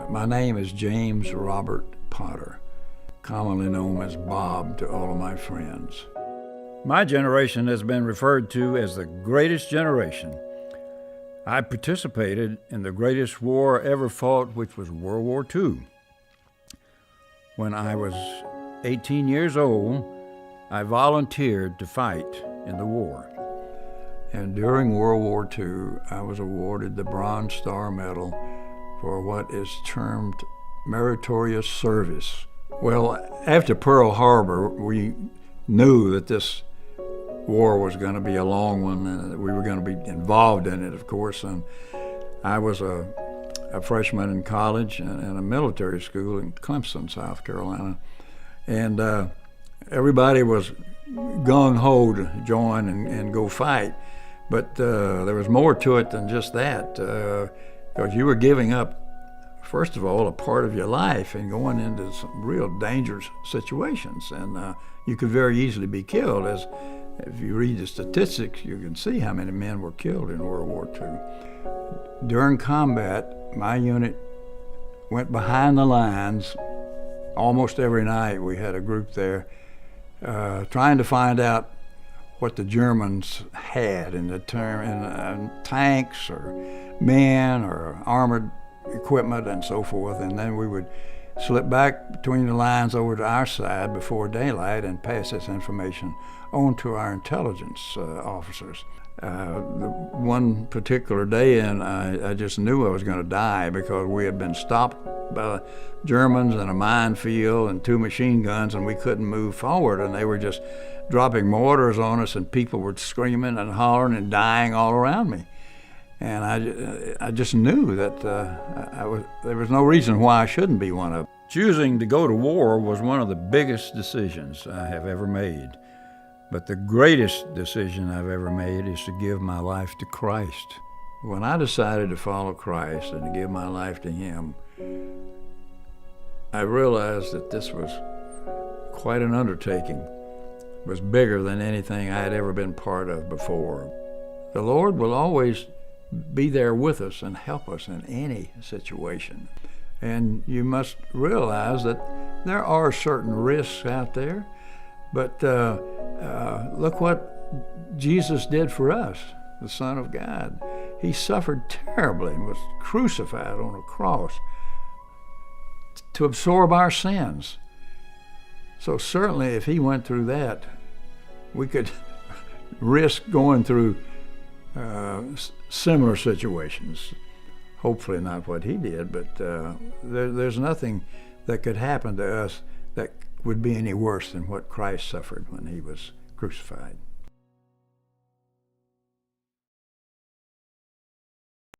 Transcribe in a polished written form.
My name is James Robert Potter, commonly known as Bob to all of my friends. My generation has been referred to as the greatest generation. I participated in the greatest war ever fought, which was World War II. When I was 18 years old, I volunteered to fight in the war. And during World War II, I was awarded the Bronze Star Medal for what is termed meritorious service. Well, after Pearl Harbor, we knew that this war was going to be a long one, and we were going to be involved in it, of course. And I was a freshman in college and a military school in Clemson, South Carolina. And everybody was gung-ho to join and go fight. But there was more to it than just that, because you were giving up, first of all, a part of your life and going into some real dangerous situations. And you could very easily be killed. As if you read the statistics, you can see how many men were killed in World War II. During combat, my unit went behind the lines almost every night. We had a group there trying to find out what the Germans had in the term in tanks or men or armored equipment and so forth, and then we would slip back between the lines over to our side before daylight and pass this information on to our intelligence officers. One particular day, and I just knew I was going to die because we had been stopped by the Germans in a minefield and 2 machine guns, and we couldn't move forward, and they were just dropping mortars on us, and people were screaming and hollering and dying all around me. And I just knew that there was no reason why I shouldn't be one of them. Choosing to go to war was one of the biggest decisions I have ever made. But the greatest decision I've ever made is to give my life to Christ. When I decided to follow Christ and to give my life to Him, I realized that this was quite an undertaking. It was bigger than anything I had ever been part of before. The Lord will always be there with us and help us in any situation. And you must realize that there are certain risks out there, but look what Jesus did for us, the Son of God. He suffered terribly and was crucified on a cross to absorb our sins. So certainly if He went through that, we could risk going through similar situations. Hopefully not what He did, but there's nothing that could happen to us that would be any worse than what Christ suffered when He was crucified.